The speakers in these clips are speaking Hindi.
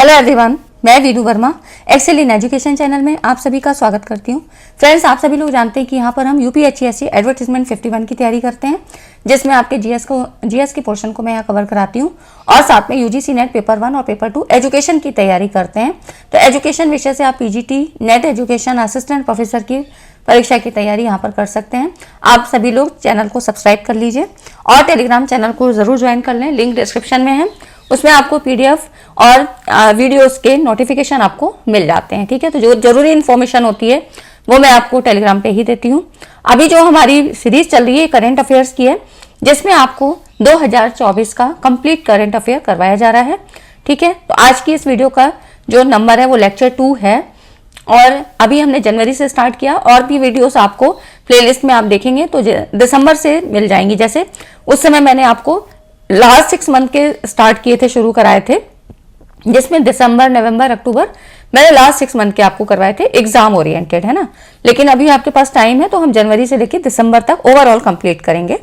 हेलो एवरीवन, मैं Veenu Verma Excel in Education channel में आप सभी का स्वागत करती हूँ। फ्रेंड्स, आप सभी लोग जानते हैं कि यहाँ पर हम यूपीएससी एडवर्टाइजमेंट 51 की तैयारी करते हैं, जिसमें आपके जीएस के पोर्शन को मैं यहाँ कवर कराती हूँ और साथ में यूजीसी नेट पेपर 1 और पेपर 2 एजुकेशन की तैयारी करते हैं। तो एजुकेशन विषय से आप PGT net education assistant professor की परीक्षा की तैयारी यहाँ पर कर सकते हैं। आप सभी लोग चैनल को सब्सक्राइब कर लीजिए और टेलीग्राम चैनल को जरूर ज्वाइन कर लें, लिंक डिस्क्रिप्शन में है। उसमें आपको पीडीएफ और वीडियोस के नोटिफिकेशन आपको मिल जाते हैं। ठीक है, तो जो जरूरी इन्फॉर्मेशन होती है वो मैं आपको टेलीग्राम पे ही देती हूँ। अभी जो हमारी सीरीज चल रही है करंट अफेयर्स की है, जिसमें आपको 2024 का कंप्लीट करंट अफेयर करवाया जा रहा है। ठीक है, तो आज की इस वीडियो का जो नंबर है वो लेक्चर 2 है और अभी हमने जनवरी से स्टार्ट किया और भी वीडियोस आपको प्लेलिस्ट में आप देखेंगे तो दिसंबर से मिल जाएंगी। जैसे उस समय मैंने आपको लास्ट 6 मंथ के स्टार्ट किए थे, शुरू कराए थे, जिसमें दिसंबर, नवंबर, अक्टूबर मैंने लास्ट 6 मंथ के आपको करवाए थे, एग्जाम ओरिएंटेड, है ना। लेकिन अभी आपके पास टाइम है तो हम जनवरी से लेकर दिसंबर तक ओवरऑल कंप्लीट करेंगे।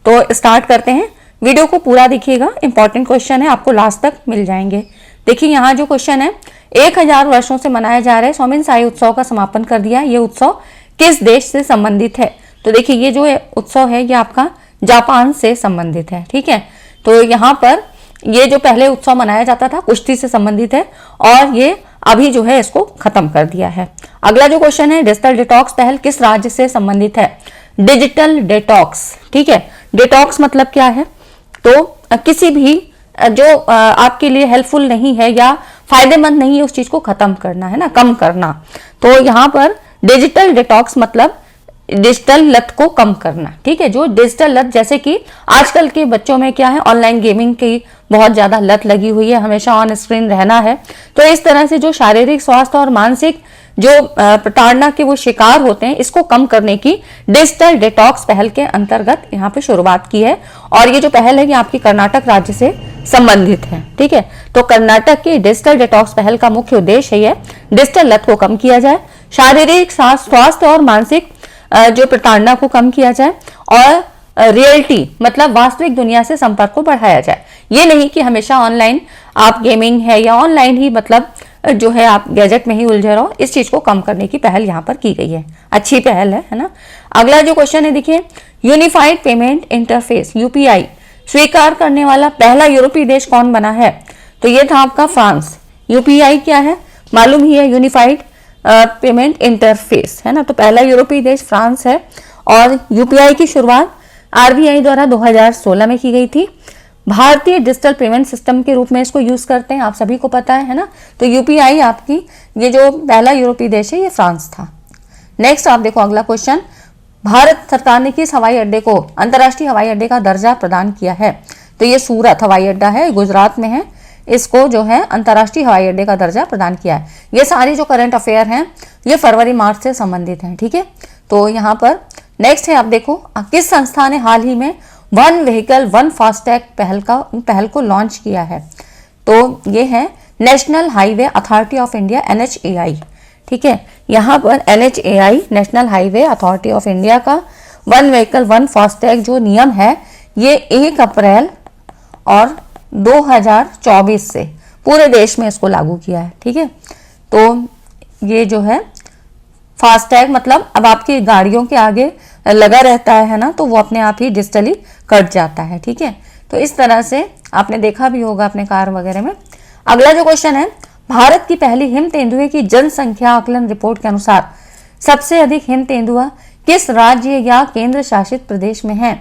तो स्टार्ट करते हैं, वीडियो को पूरा देखिएगा, इंपॉर्टेंट क्वेश्चन है, आपको लास्ट तक मिल जाएंगे। देखिए यहाँ जो क्वेश्चन है, 1000 वर्षों से मनाया जा रहा है सोमिन साई उत्सव का समापन कर दिया। ये उत्सव किस देश से संबंधित है? तो देखिए ये जो उत्सव है ये आपका जापान से संबंधित है। ठीक है, तो यहाँ पर ये जो पहले उत्सव मनाया जाता था कुश्ती से संबंधित है और ये अभी जो है इसको खत्म कर दिया है। अगला जो क्वेश्चन है, डिजिटल डिटॉक्स पहल किस राज्य से संबंधित है? डिजिटल डिटॉक्स, ठीक है, डिटॉक्स मतलब क्या है? तो किसी भी जो आपके लिए हेल्पफुल नहीं है या फायदेमंद नहीं है उस चीज को खत्म करना, है ना, कम करना। तो यहाँ पर डिजिटल डिटॉक्स मतलब डिजिटल लत को कम करना। ठीक है, जो डिजिटल लत, जैसे कि आजकल के बच्चों में क्या है, ऑनलाइन गेमिंग की बहुत ज्यादा लत लगी हुई है, हमेशा ऑन स्क्रीन रहना है। तो इस तरह से जो शारीरिक स्वास्थ्य और मानसिक जो प्रताड़ना के वो शिकार होते हैं, इसको कम करने की डिजिटल डिटॉक्स पहल के अंतर्गत यहाँ पे शुरुआत की है। और ये जो पहल है ये आपकी कर्नाटक राज्य से संबंधित है। ठीक है, तो कर्नाटक की डिजिटल डिटॉक्स पहल का मुख्य उद्देश्य है डिजिटल लत को कम किया जाए, शारीरिक स्वास्थ्य और मानसिक जो प्रताड़ना को कम किया जाए और रियलिटी मतलब वास्तविक दुनिया से संपर्क को बढ़ाया जाए। ये नहीं कि हमेशा ऑनलाइन आप गेमिंग है या ऑनलाइन ही मतलब जो है आप गैजेट में ही उलझे रहो, इस चीज को कम करने की पहल यहाँ पर की गई है। अच्छी पहल है ना। अगला जो क्वेश्चन है, देखिए, यूनिफाइड पेमेंट इंटरफेस यूपीआई स्वीकार करने वाला पहला यूरोपीय देश कौन बना है? तो ये था आपका फ्रांस। यूपीआई क्या है मालूम ही है, यूनिफाइड पेमेंट इंटरफेस, है ना। तो पहला यूरोपीय देश फ्रांस है और यूपीआई की शुरुआत आरबीआई द्वारा 2016 में की गई थी। भारतीय डिजिटल पेमेंट सिस्टम के रूप में इसको यूज करते हैं, आप सभी को पता है ना। तो यूपीआई आपकी ये जो पहला यूरोपीय देश है ये फ्रांस था। नेक्स्ट आप देखो अगला क्वेश्चन, भारत सरकार ने किस हवाई अड्डे को अंतर्राष्ट्रीय हवाई अड्डे का दर्जा प्रदान किया है? तो ये सूरत हवाई अड्डा है, गुजरात में है, इसको जो है अंतर्राष्ट्रीय हवाई अड्डे का दर्जा प्रदान किया है। ये सारी जो करंट अफेयर हैं ये फरवरी मार्च से संबंधित हैं। ठीक है, तो यहाँ पर नेक्स्ट है, आप देखो, किस संस्था ने हाल ही में वन व्हीकल वन फास्टैग पहल को लॉन्च किया है? तो ये है national highway authority of India, NHAI। ठीक है, यहाँ पर NHAI national highway authority of India का वन व्हीकल वन फास्टैग जो नियम है ये 1 अप्रैल और 2024 से पूरे देश में इसको लागू किया है। ठीक है, तो ये जो है फास्टैग मतलब अब आपकी गाड़ियों के आगे लगा रहता है ना, तो वो अपने आप ही डिजिटली कट जाता है। ठीक है, तो इस तरह से आपने देखा भी होगा अपने कार वगैरह में। अगला जो क्वेश्चन है, भारत की पहली हिम तेंदुए की जनसंख्या आकलन रिपोर्ट के अनुसार सबसे अधिक हिम तेंदुआ किस राज्य या केंद्र शासित प्रदेश में है?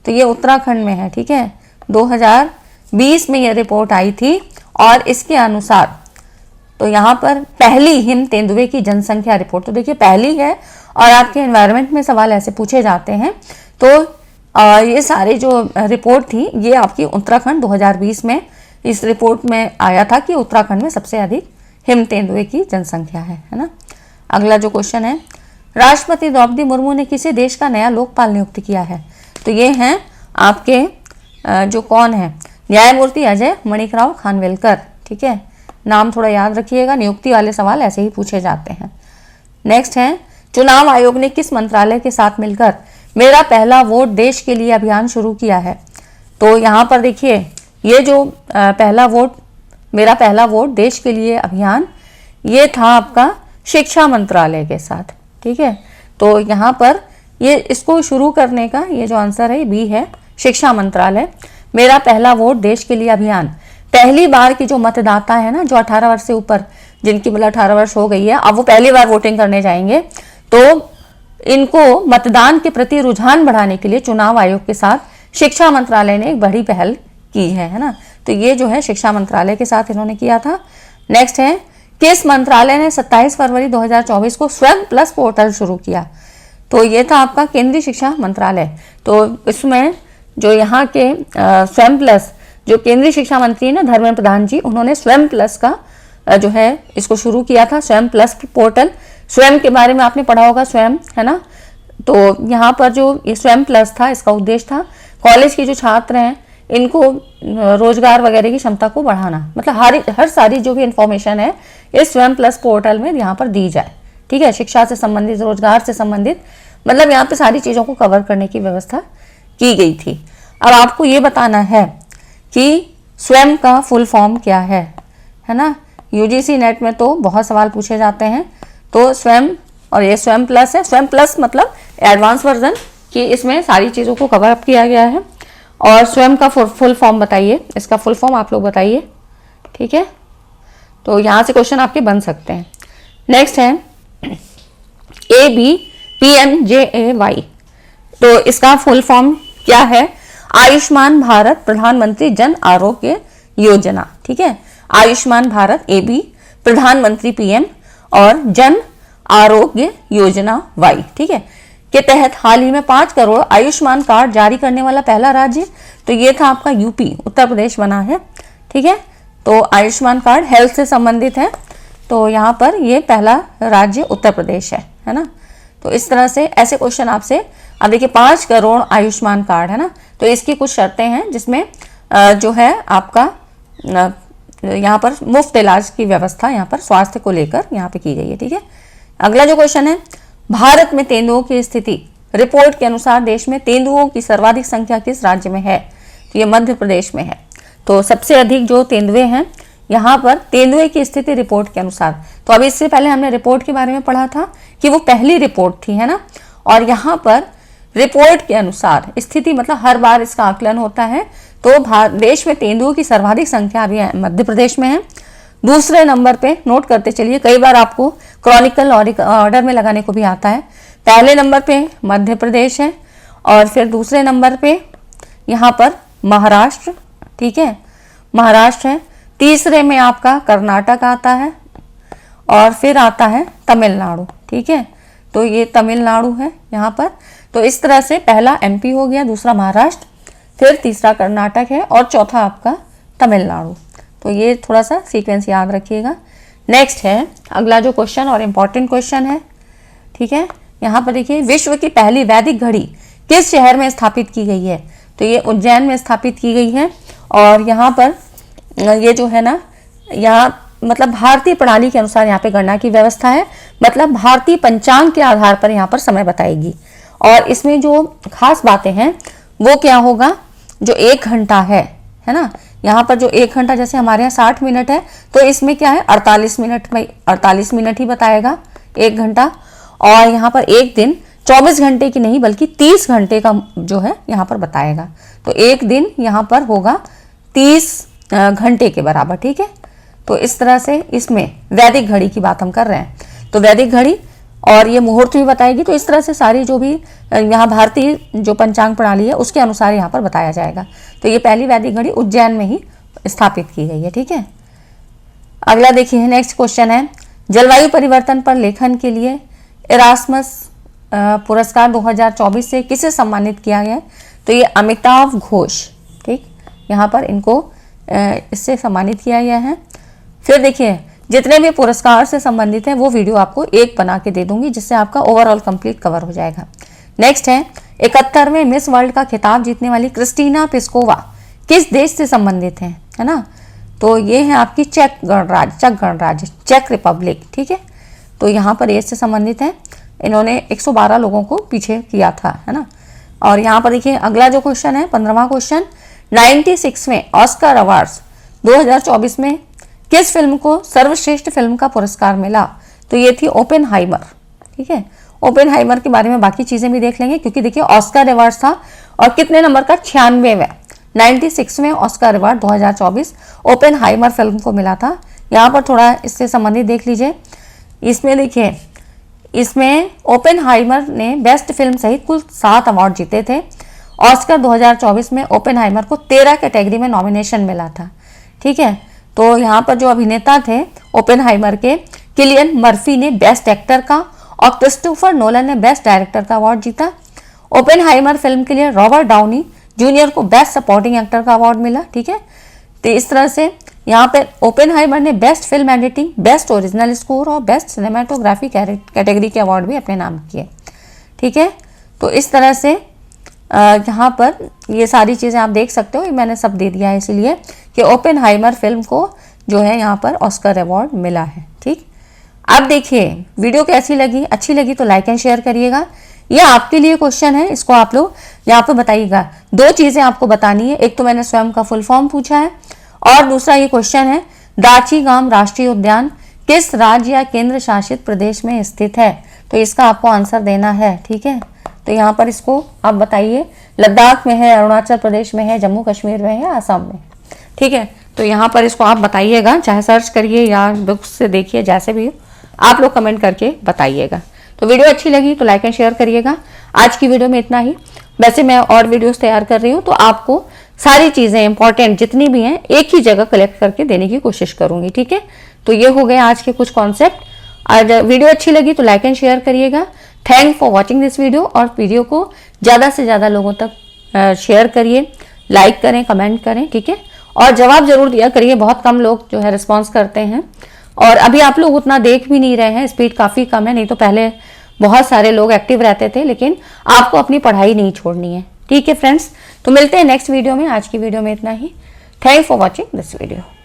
तो ये उत्तराखंड में है। ठीक है, 2020 में यह रिपोर्ट आई थी और इसके अनुसार तो यहाँ पर पहली हिम तेंदुए की जनसंख्या रिपोर्ट, तो देखिए पहली है और आपके एनवायरनमेंट में सवाल ऐसे पूछे जाते हैं। तो ये सारे जो रिपोर्ट थी ये आपकी उत्तराखंड 2020 में इस रिपोर्ट में आया था कि उत्तराखंड में सबसे अधिक हिम तेंदुए की जनसंख्या है ना। अगला जो क्वेश्चन है, राष्ट्रपति द्रौपदी मुर्मू ने किसी देश का नया लोकपाल नियुक्त किया है? तो ये हैं आपके जो कौन है, न्यायमूर्ति अजय मणिकराव खानविलकर। ठीक है, नाम थोड़ा याद रखिएगा, नियुक्ति वाले सवाल ऐसे ही पूछे जाते हैं। नेक्स्ट है, चुनाव आयोग ने किस मंत्रालय के साथ मिलकर मेरा पहला वोट देश के लिए अभियान शुरू किया है? तो यहाँ पर देखिए ये जो पहला वोट मेरा पहला वोट देश के लिए अभियान, ये था आपका शिक्षा मंत्रालय के साथ। ठीक है, तो यहाँ पर ये इसको शुरू करने का ये जो आंसर है बी है, शिक्षा मंत्रालय। मेरा पहला वोट देश के लिए अभियान, पहली बार की जो मतदाता है ना, जो 18 वर्ष से ऊपर, जिनकी मतलब 18 वर्ष हो गई है, अब वो पहली बार वोटिंग करने जाएंगे, तो इनको मतदान के प्रति रुझान बढ़ाने के लिए चुनाव आयोग के साथ शिक्षा मंत्रालय ने एक बड़ी पहल की है ना। तो ये जो है शिक्षा मंत्रालय के साथ इन्होंने किया था। नेक्स्ट है, किस मंत्रालय ने 27 फरवरी 2024 को स्वयं प्लस पोर्टल शुरू किया? तो ये था आपका केंद्रीय शिक्षा मंत्रालय। तो इसमें जो यहाँ के स्वयं प्लस, जो केंद्रीय शिक्षा मंत्री ना धर्मेंद्र प्रधान जी, उन्होंने स्वयं प्लस का जो है इसको शुरू किया था, स्वयं प्लस पोर्टल। स्वयं के बारे में आपने पढ़ा होगा, स्वयं, है ना। तो यहाँ पर जो ये स्वयं प्लस था, इसका उद्देश्य था कॉलेज के जो छात्र हैं इनको रोजगार वगैरह की क्षमता को बढ़ाना, मतलब हर सारी जो भी इंफॉर्मेशन है इस स्वयं प्लस पोर्टल में यहाँ पर दी जाए। ठीक है, शिक्षा से संबंधित, रोजगार से संबंधित, मतलब यहाँ पे सारी चीज़ों को कवर करने की व्यवस्था की गई थी। अब आपको ये बताना है कि स्वयं का फुल फॉर्म क्या है ना। यूजीसी नेट में तो बहुत सवाल पूछे जाते हैं। तो स्वयं, और ये स्वयं प्लस है, स्वयं प्लस मतलब एडवांस वर्जन, कि इसमें सारी चीज़ों को कवर अप किया गया है। और स्वयं का फुल फॉर्म बताइए, इसका फुल फॉर्म आप लोग बताइए। ठीक है, तो यहाँ से क्वेश्चन आपके बन सकते हैं। नेक्स्ट है ABPMJAY, तो इसका फुल फॉर्म क्या है? आयुष्मान भारत प्रधानमंत्री जन आरोग्य योजना। ठीक है, आयुष्मान भारत AB, प्रधानमंत्री PM, और जन आरोग्य योजना Y, ठीक है, के तहत हाल ही में 5 करोड़ आयुष्मान कार्ड जारी करने वाला पहला राज्य, तो ये था आपका यूपी, उत्तर प्रदेश बना है। ठीक है, तो आयुष्मान कार्ड हेल्थ से संबंधित है, तो यहाँ पर ये पहला राज्य उत्तर प्रदेश है ना। तो इस तरह से ऐसे क्वेश्चन आपसे, अब देखिए 5 करोड़ आयुष्मान कार्ड है ना, तो इसकी कुछ शर्तें हैं जिसमें जो है आपका यहाँ पर मुफ्त इलाज की व्यवस्था यहाँ पर स्वास्थ्य को लेकर यहाँ पे की गई है। ठीक है, अगला जो क्वेश्चन है, भारत में तेंदुओं की स्थिति, रिपोर्ट के अनुसार देश में तेंदुओं की सर्वाधिक संख्या किस राज्य में है? तो ये मध्य प्रदेश में है। तो सबसे अधिक जो तेंदुए हैं यहाँ पर, तेंदुए की स्थिति रिपोर्ट के अनुसार, तो अभी इससे पहले हमने रिपोर्ट के बारे में पढ़ा था कि वो पहली रिपोर्ट थी, है ना। और यहाँ पर रिपोर्ट के अनुसार स्थिति मतलब हर बार इसका आकलन होता है। तो देश में तेंदुओं की सर्वाधिक संख्या अभी मध्य प्रदेश में है। दूसरे नंबर पे नोट करते चलिए, कई बार आपको क्रॉनिकल ऑर्डर में लगाने को भी आता है। पहले नंबर पे मध्य प्रदेश है, और फिर दूसरे नंबर पे यहाँ पर महाराष्ट्र, ठीक है, महाराष्ट्र है। तीसरे में आपका कर्नाटक आता है, और फिर आता है तमिलनाडु। ठीक है, तो ये तमिलनाडु है यहाँ पर। तो इस तरह से पहला MP हो गया, दूसरा महाराष्ट्र, फिर तीसरा कर्नाटक है, और चौथा आपका तमिलनाडु। तो ये थोड़ा सा सीक्वेंस याद रखिएगा। नेक्स्ट है अगला जो क्वेश्चन, और इम्पॉर्टेंट क्वेश्चन है। ठीक है, यहाँ पर देखिए, विश्व की पहली वैदिक घड़ी किस शहर में स्थापित की गई है? तो ये उज्जैन में स्थापित की गई है। और यहाँ पर ये जो है ना, यहाँ मतलब भारतीय प्रणाली के अनुसार यहाँ पे गणना की व्यवस्था है, मतलब भारतीय पंचांग के आधार पर यहाँ पर समय बताएगी। और इसमें जो खास बातें हैं वो क्या होगा, जो 1 घंटा है ना, यहाँ पर जो 1 घंटा, जैसे हमारे यहाँ 60 मिनट है, तो इसमें क्या है 48 मिनट में 48 मिनट ही बताएगा 1 घंटा। और यहाँ पर एक दिन 24 घंटे की नहीं बल्कि 30 घंटे का जो है यहाँ पर बताएगा। तो एक दिन यहाँ पर होगा 30 घंटे के बराबर। ठीक है, तो इस तरह से इसमें वैदिक घड़ी की बात हम कर रहे हैं, तो वैदिक घड़ी और ये मुहूर्त भी बताएगी। तो इस तरह से सारी जो भी यहाँ भारतीय जो पंचांग प्रणाली है उसके अनुसार यहाँ पर बताया जाएगा। तो ये पहली वैदिक घड़ी उज्जैन में ही स्थापित की गई है। ठीक है, अगला देखिए, नेक्स्ट क्वेश्चन है, जलवायु परिवर्तन पर लेखन के लिए इरास्मस पुरस्कार 2024 से किसे सम्मानित किया गया? तो ये अमिताभ घोष, ठीक, यहाँ पर इनको इससे सम्मानित किया गया है। फिर देखिए, जितने भी पुरस्कार से संबंधित हैं वो वीडियो आपको एक बना के दे दूंगी, जिससे आपका ओवरऑल कंप्लीट कवर हो जाएगा। नेक्स्ट है, 71वें मिस वर्ल्ड का खिताब जीतने वाली क्रिस्टीना पिस्कोवा किस देश से संबंधित है ना? तो ये है आपकी चेक गणराज्य, चेक रिपब्लिक। ठीक है, तो यहाँ पर ये से संबंधित है। इन्होंने 112 लोगों को पीछे किया था, है ना। और यहाँ पर देखिए, अगला जो क्वेश्चन है, 15वां क्वेश्चन, 96वें ऑस्कर अवार्ड्स 2024 में किस फिल्म को सर्वश्रेष्ठ फिल्म का पुरस्कार मिला? तो ये थी ओपेनहाइमर। ठीक है, ओपेनहाइमर के बारे में बाकी चीजें भी देख लेंगे, क्योंकि देखिए ऑस्कर अवार्ड था और कितने नंबर का, 96वें 96वें ऑस्कर अवार्ड 2024 ओपेनहाइमर फिल्म को मिला था। यहाँ पर थोड़ा इससे संबंधित देख लीजिए। इसमें देखिए, इसमें ओपेनहाइमर ने बेस्ट फिल्म सहित कुल 7 अवार्ड जीते थे। ऑस्कर 2024 में ओपेनहाइमर को 13 कैटेगरी में नॉमिनेशन मिला था। ठीक है, तो यहाँ पर जो अभिनेता थे ओपेनहाइमर के, किलियन मर्फी ने बेस्ट एक्टर का और क्रिस्टोफर नोलन ने बेस्ट डायरेक्टर का अवार्ड जीता। ओपेनहाइमर फिल्म के लिए रॉबर्ट डाउनी जूनियर को बेस्ट सपोर्टिंग एक्टर का अवार्ड मिला। ठीक है, तो इस तरह से यहाँ पे ओपेनहाइमर ने best film editing, best original score और बेस्ट सिनेमाटोग्राफी कैटेगरी के अवार्ड भी अपने नाम किए। ठीक है, तो इस तरह से यहाँ पर ये सारी चीज़ें आप देख सकते हो, ये मैंने सब दे दिया है इसलिए कि ओपेनहाइमर फिल्म को जो है यहाँ पर ऑस्कर अवार्ड मिला है। ठीक, अब देखिए वीडियो कैसी लगी, अच्छी लगी तो लाइक एंड शेयर करिएगा। ये आपके लिए क्वेश्चन है, इसको आप लोग यहाँ पर बताइएगा। 2 चीज़ें आपको बतानी है, एक तो मैंने स्वयं का फुल फॉर्म पूछा है और दूसरा ये क्वेश्चन है, दाचीगाम राष्ट्रीय उद्यान किस राज्य या केंद्र शासित प्रदेश में स्थित है? तो इसका आपको आंसर देना है। ठीक है, तो यहाँ पर इसको आप बताइए, लद्दाख में है, अरुणाचल प्रदेश में है, जम्मू कश्मीर में है, आसाम में। ठीक है, तो यहाँ पर इसको आप बताइएगा, चाहे सर्च करिए या बुक्स से देखिए, जैसे भी आप लोग कमेंट करके बताइएगा। तो वीडियो अच्छी लगी तो लाइक एंड शेयर करिएगा। आज की वीडियो में इतना ही। वैसे मैं और वीडियोस तैयार कर रही हूँ, तो आपको सारी चीज़ें इंपॉर्टेंट जितनी भी हैं एक ही जगह कलेक्ट करके देने की कोशिश करूँगी। ठीक है, तो ये हो गए आज के कुछ कॉन्सेप्ट। अगर वीडियो अच्छी लगी तो लाइक एंड शेयर करिएगा। Thank for watching this video, और वीडियो को ज़्यादा से ज़्यादा लोगों तक शेयर करिए, लाइक करें, कमेंट करें। ठीक है, और जवाब जरूर दिया करिए, बहुत कम लोग जो है रिस्पॉन्स करते हैं, और अभी आप लोग उतना देख भी नहीं रहे हैं, स्पीड काफ़ी कम है, नहीं तो पहले बहुत सारे लोग एक्टिव रहते थे। लेकिन आपको अपनी पढ़ाई नहीं छोड़नी है। ठीक है फ्रेंड्स, तो मिलते हैं नेक्स्ट वीडियो में। आज की वीडियो में इतना ही। Thank for watching this video.